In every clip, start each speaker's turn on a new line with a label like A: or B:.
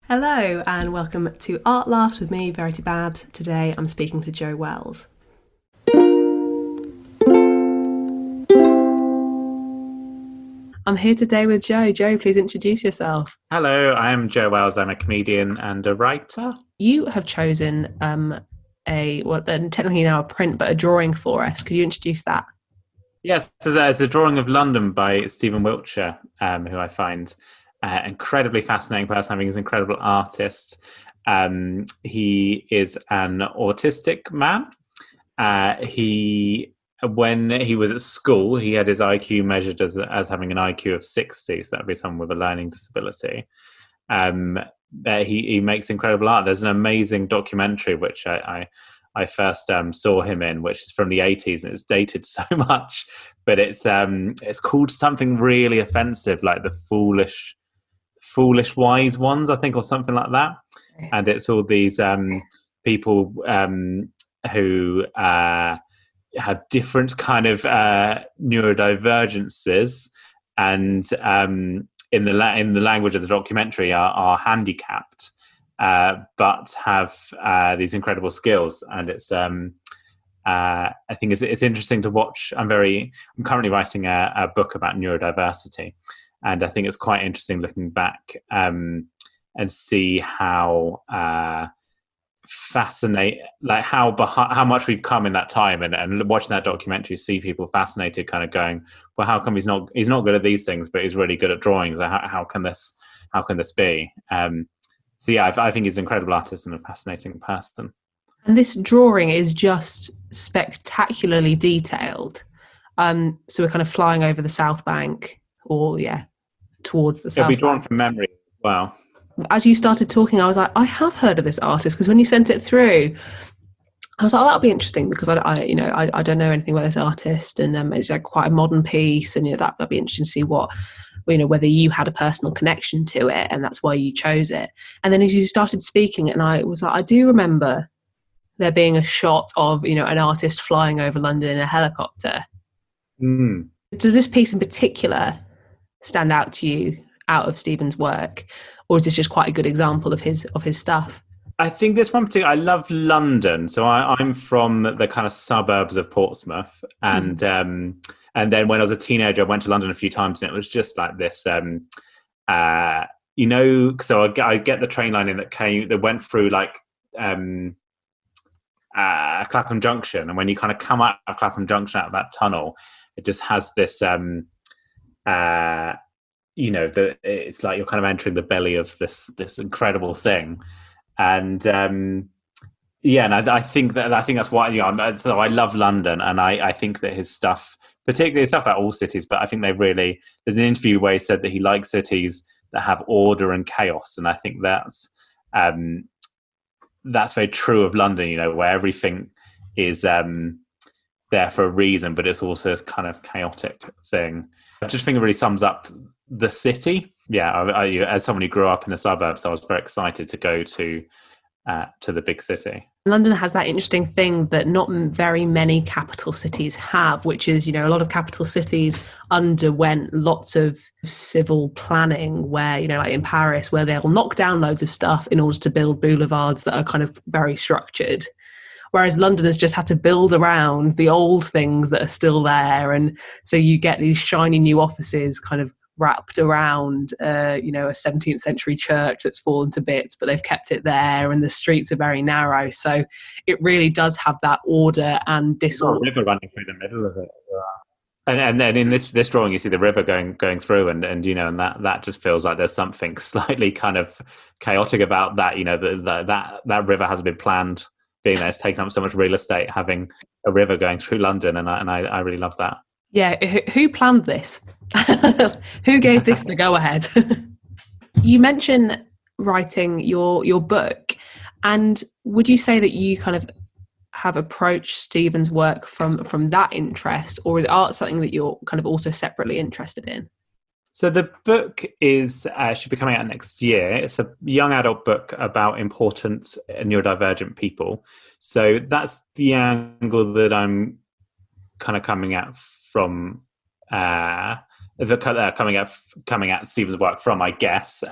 A: Hello and welcome to Art Laughs with me, Verity Babs. Today I'm speaking to Jo Wells. I'm here today with Jo. Jo, please introduce yourself.
B: Hello, I am Jo Wells. I'm a comedian and a writer.
A: You have chosen technically now a print, but a drawing for us. Could you introduce that?
B: Yes, it's a drawing of London by Stephen Wiltshire, who I find incredibly fascinating person. I think he's an incredible artist. He is an autistic man. When he was at school, he had his IQ measured as having an IQ of 60, so that'd be someone with a learning disability. He makes incredible art. There's an amazing documentary which I first saw him in, which is from the 80s, and it's dated so much, but it's called something really offensive, like the foolish wise ones, I think, or something like that. And it's all these people who have different kind of neurodivergences, and in the language of the documentary are handicapped, but have these incredible skills. And it's I think it's interesting to watch. I'm currently writing a book about neurodiversity, and I think it's quite interesting looking back and see how how much we've come in that time, and watching that documentary, see people fascinated, kind of going, well, how come he's not good at these things, but he's really good at drawings? How can this be? So yeah, I think he's an incredible artist and a fascinating person.
A: And this drawing is just spectacularly detailed. So we're kind of flying over the South Bank, towards the South
B: It'll be drawn
A: Bank.
B: from memory. Wow.
A: As you started talking, I was like, I have heard of this artist, because when you sent it through, I was like, oh, that'll be interesting, because I don't know anything about this artist, and it's like quite a modern piece, and that'd be interesting to see what, whether you had a personal connection to it, and that's why you chose it. And then as you started speaking, and I was like, I do remember there being a shot of an artist flying over London in a helicopter.
B: Mm.
A: Does this piece in particular stand out to you out of Stephen's work, or is this just quite a good example of his stuff?
B: I think this one particular, I love London. So I'm from the kind of suburbs of Portsmouth, and then when I was a teenager, I went to London a few times, and it was just like this. So I get the train line in that went through like Clapham Junction, and when you kind of come out of Clapham Junction, out of that tunnel, it just has this it's like you're kind of entering the belly of this incredible thing. And and I think that's why so I love London, and I think that his stuff, particularly his stuff about all cities, but I think there's an interview where he said that he likes cities that have order and chaos, and I think that's very true of London, where everything is there for a reason, but it's also this kind of chaotic thing. I just think it really sums up the city. Yeah, I, as someone who grew up in the suburbs, I was very excited to go to the big city.
A: London has that interesting thing that not very many capital cities have, which is, a lot of capital cities underwent lots of civil planning where, like in Paris, where they'll knock down loads of stuff in order to build boulevards that are kind of very structured. Whereas London has just had to build around the old things that are still there. And so you get these shiny new offices kind of wrapped around, a 17th century church that's fallen to bits, but they've kept it there, and the streets are very narrow. So it really does have that order and disorder.
B: There's a river running through the middle of it. And then in this drawing, you see the river going through, and that just feels like there's something slightly kind of chaotic about that. That river hasn't been planned, being there. It's taken up so much real estate, having a river going through London, and I really love that.
A: Yeah, who planned this? Who gave this the go-ahead? You mentioned writing your book, and would you say that you kind of have approached Stephen's work from that interest, or is art something that you're kind of also separately interested in?
B: So the book should be coming out next year. It's a young adult book about important neurodivergent people. So that's the angle that I'm kind of coming at from coming at Stephen's work from, I guess.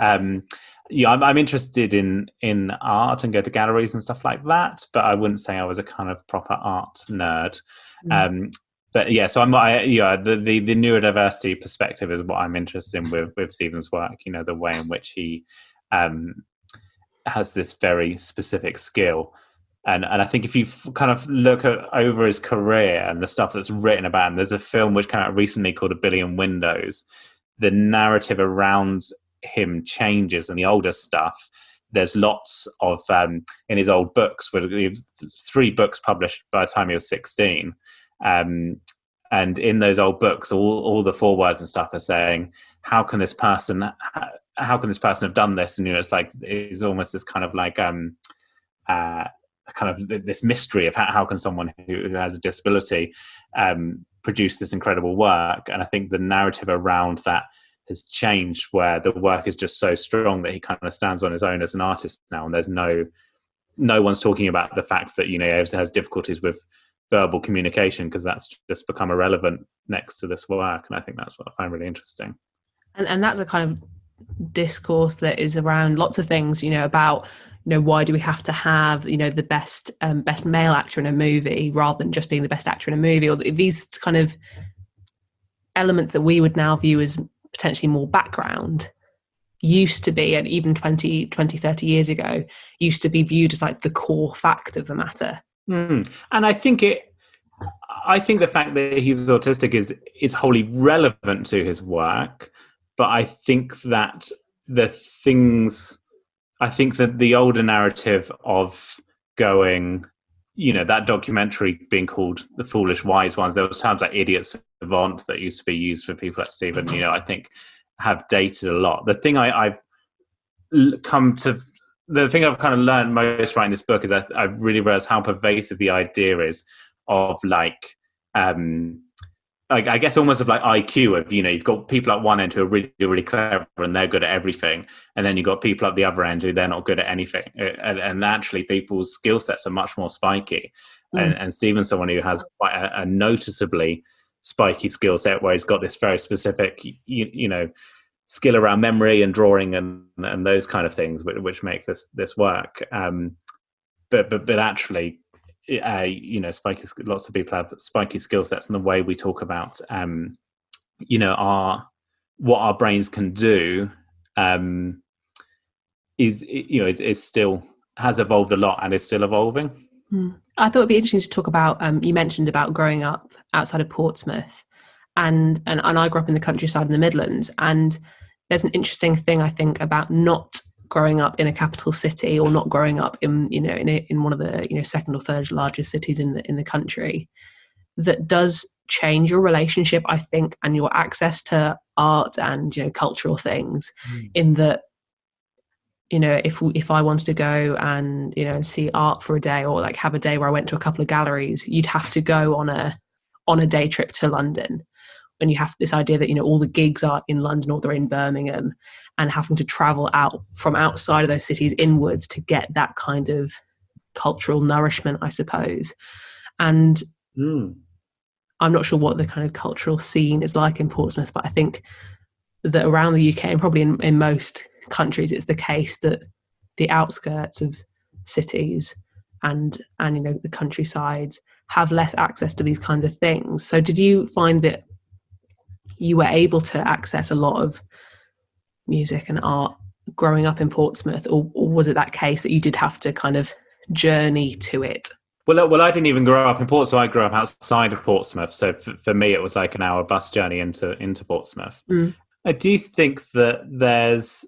B: yeah, I'm interested in art and go to galleries and stuff like that, but I wouldn't say I was a kind of proper art nerd. But yeah, so the neurodiversity perspective is what I'm interested in with Stephen's work. You know, the way in which he has this very specific skill. And I think if you kind of look over his career and the stuff that's written about him, there's a film which came out recently called A Billion Windows. The narrative around him changes, and the older stuff, there's lots of in his old books, where he was 3 books published by the time he was 16. And in those old books, all the forewords and stuff are saying, how can this person have done this? And, you know, it's almost this kind of like kind of this mystery of how can someone who has a disability produce this incredible work. And I think the narrative around that has changed, where the work is just so strong that he kind of stands on his own as an artist now, and there's no one's talking about the fact that, you know, he has difficulties with verbal communication, because that's just become irrelevant next to this work. And I think that's what I find really interesting.
A: And that's a kind of discourse that is around lots of things, you know, about, you know, why do we have to have, you know, the best male actor in a movie rather than just being the best actor in a movie, or these kind of elements that we would now view as potentially more background used to be, and even 20, 30 years ago, used to be viewed as like the core fact of the matter.
B: And I think the fact that he's autistic is wholly relevant to his work, but I think that the older narrative of going, you know, that documentary being called The Foolish Wise Ones, there was times like Idiot Savant that used to be used for people like Stephen, you know, I think have dated a lot. The thing I've kind of learned most writing this book is I really realized how pervasive the idea is of like I guess almost of like IQ, of, you know, you've got people at one end who are really, really clever and they're good at everything, and then you've got people at the other end who they're not good at anything, and actually people's skill sets are much more spiky. And Stephen's someone who has quite a noticeably spiky skill set, where he's got this very specific, you know, skill around memory and drawing and those kind of things, which make this work. But actually, you know, lots of people have spiky skill sets, and the way we talk about, you know, what our brains can do, is still has evolved a lot and is still evolving.
A: I thought it'd be interesting to talk about. You mentioned about growing up outside of Portsmouth, and I grew up in the countryside in the Midlands, and there's an interesting thing, I think, about not growing up in a capital city, or not growing up in, you know, in one of the, you know, second or third largest cities in the country, that does change your relationship, I think, and your access to art and, you know, cultural things. In that, you know, if I wanted to go and, you know, and see art for a day, or like have a day where I went to a couple of galleries, you'd have to go on a day trip to London. And you have this idea that, you know, all the gigs are in London or they're in Birmingham, and having to travel out from outside of those cities inwards to get that kind of cultural nourishment, I suppose. And I'm not sure what the kind of cultural scene is like in Portsmouth, but I think that around the UK, and probably in most countries, it's the case that the outskirts of cities and you know, the countryside have less access to these kinds of things. So did you find that you were able to access a lot of music and art growing up in Portsmouth, or was it that case that you did have to kind of journey to it?
B: Well, I didn't even grow up in Portsmouth. I grew up outside of Portsmouth, so for me it was like an hour bus journey into Portsmouth. I do think that there's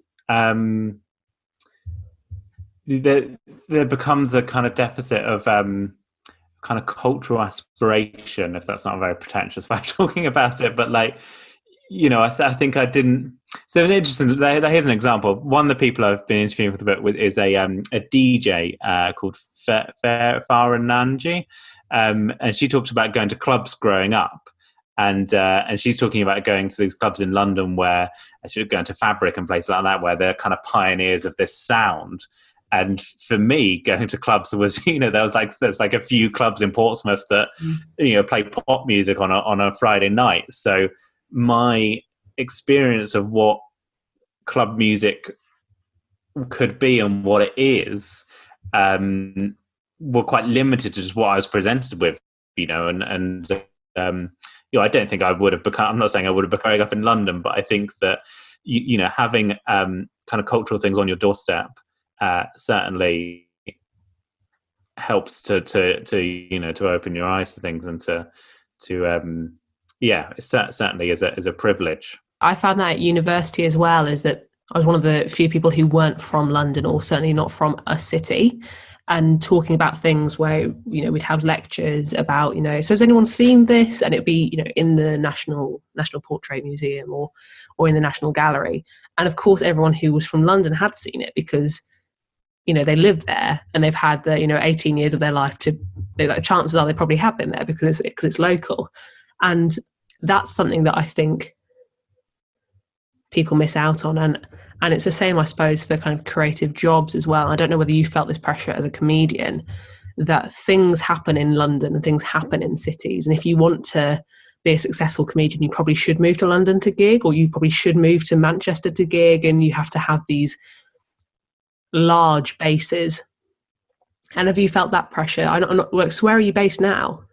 B: there becomes a kind of deficit of kind of cultural aspiration, if that's not a very pretentious way of talking about it, but like, you know, I think I didn't. So it's interesting. Here's an example. One of the people I've been interviewing for the book with is a DJ called Farah Nanji, and she talks about going to clubs growing up, and she's talking about going to these clubs in London where she's going to Fabric and places like that, where they're kind of pioneers of this sound. And for me, going to clubs was, you know, there's like a few clubs in Portsmouth that, you know, play pop music on a Friday night. So my experience of what club music could be and what it is were quite limited to just what I was presented with, and I don't think I would have become. I'm not saying I would have become growing up in London, but I think that having kind of cultural things on your doorstep certainly helps to open your eyes to things, and it certainly is a privilege.
A: I found that at university as well, is that I was one of the few people who weren't from London, or certainly not from a city, and talking about things where, we'd have lectures about, so has anyone seen this? And it'd be, in the National Portrait Museum or in the National Gallery. And of course, everyone who was from London had seen it because, they lived there and they've had the, 18 years of their life the chances are they probably have been there because it's local. And that's something that I think people miss out on. And it's the same, I suppose, for kind of creative jobs as well. I don't know whether you felt this pressure as a comedian, that things happen in London and things happen in cities. And if you want to be a successful comedian, you probably should move to London to gig, or you probably should move to Manchester to gig, and you have to have these large bases. And have you felt that pressure? So where are you based now?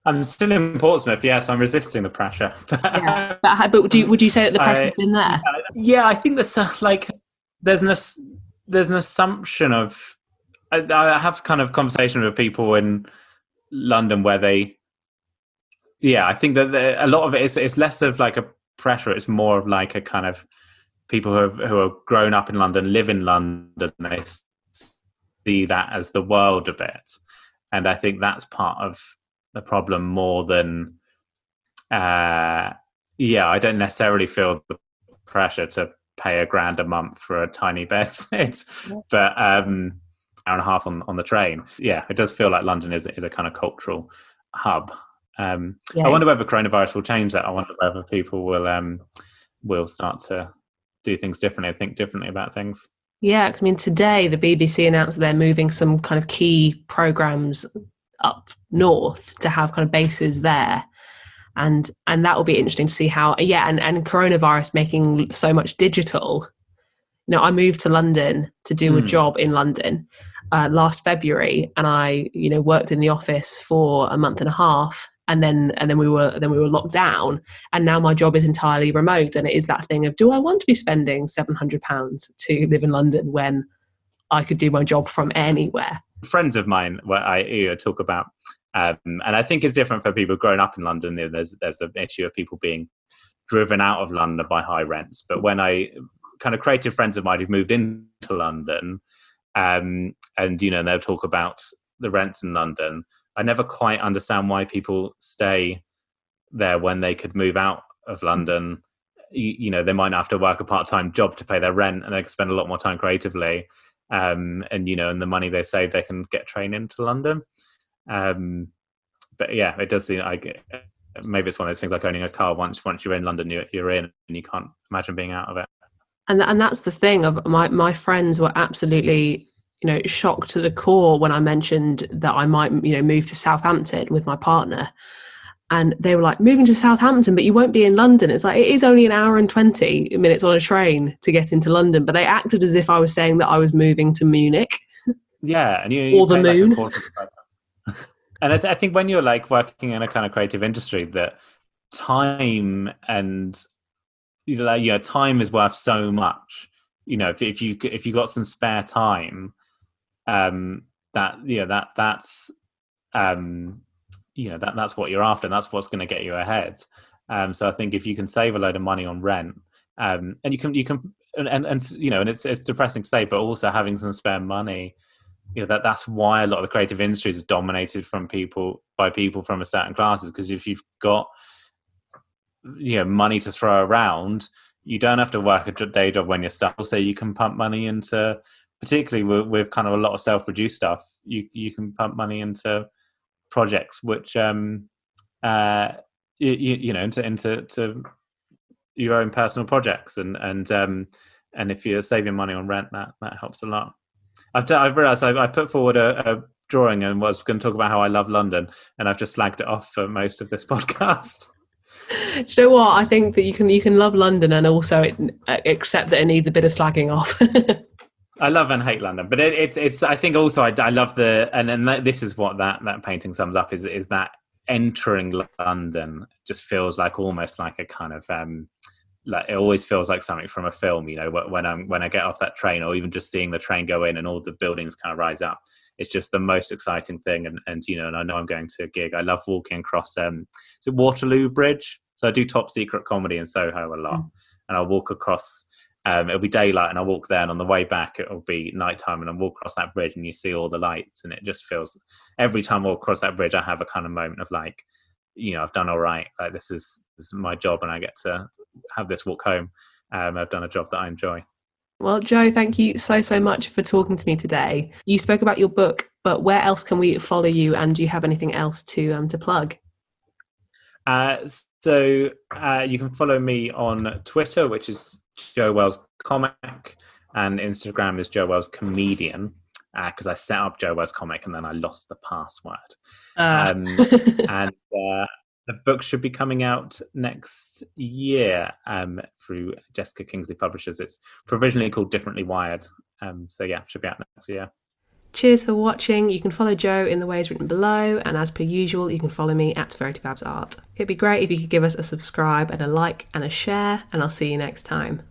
B: I'm still in Portsmouth, yes. I'm resisting the pressure.
A: Yeah. But would you say that the pressure's been there?
B: Yeah, I think there's an assumption of. I have kind of conversation with people in London where I think that a lot of it is less of like a pressure. It's more of like a kind of people who have grown up in London, live in London, they see that as the world a bit, and I think that's part of the problem more than I don't necessarily feel the pressure to pay £1,000 a month for a tiny bed sit, but hour and a half on the train. It does feel like London is a kind of cultural hub. I wonder whether coronavirus will change that. I wonder whether people will start to do things differently, think differently about things.
A: Yeah, because today the BBC announced they're moving some kind of key programs up north to have kind of bases there, and that will be interesting to see how and coronavirus making so much digital. I moved to London to do a job in London last February, and I worked in the office for a month and a half, and then we were locked down, and now my job is entirely remote. And it is that thing of, do I want to be spending £700 to live in London when I could do my job from anywhere?
B: Friends of mine, where I talk about, and I think it's different for people growing up in London. There's the issue of people being driven out of London by high rents. But when I kind of creative friends of mine who've moved into London, and they'll talk about the rents in London, I never quite understand why people stay there when they could move out of London. They might not have to work a part-time job to pay their rent, and they can spend a lot more time creatively. And the money they save, they can get train into London. But it does seem like maybe it's one of those things like owning a car. Once you're in London, you're in, and you can't imagine being out of it.
A: And that's the thing of my friends were absolutely shocked to the core when I mentioned that I might move to Southampton with my partner. And they were like, moving to Southampton, but you won't be in London. It's like, it is only an hour and 20 minutes on a train to get into London. But they acted as if I was saying that I was moving to Munich.
B: Yeah. And
A: or the moon.
B: And I think when you're like working in a kind of creative industry, that time and time is worth so much. If you got some spare time, that's what you're after, and that's what's going to get you ahead. So I think if you can save a load of money on rent, and you can and it's depressing to say, but also having some spare money, that's why a lot of the creative industries are dominated by people from a certain classes, because if you've got money to throw around, you don't have to work a day job when you're stuck. So you can pump money into, particularly with kind of a lot of self-produced stuff, you can pump money into projects which into your own personal projects, and if you're saving money on rent, that helps a lot. I've realised I put forward a drawing and was going to talk about how I love London, and I've just slagged it off for most of this podcast.
A: Do you know what? I think that you can love London and also accept that it needs a bit of slagging off.
B: I love and hate London, but it's. I think also I love this is what that painting sums up is that entering London just feels like almost like a kind of like it always feels like something from a film. You know, when I get off that train, or even just seeing the train go in and all the buildings kind of rise up. It's just the most exciting thing, and you know, and I know I'm going to a gig. I love walking across is it Waterloo Bridge? So I do Top Secret comedy in Soho a lot, and I'll walk across. It'll be daylight, and I'll walk there, and on the way back it'll be nighttime, and I'll walk across that bridge, and you see all the lights, and it just feels. Every time I walk across that bridge, I have a kind of moment of like, you know, I've done all right. Like this is my job, and I get to have this walk home. I've done a job that I enjoy.
A: Well, Joe, thank you so much for talking to me today. You spoke about your book, but where else can we follow you? And do you have anything else to plug?
B: So you can follow me on Twitter, which is Joe Wells Comic, and Instagram is Joe Wells Comedian, because I set up Joe Wells Comic and then I lost the password. And the book should be coming out next year through Jessica Kingsley Publishers. It's provisionally called Differently Wired. So yeah, should be out next year.
A: Cheers for watching. You can follow Joe in the ways written below, and as per usual, you can follow me at VerityBabsArt. It'd be great if you could give us a subscribe and a like and a share, and I'll see you next time.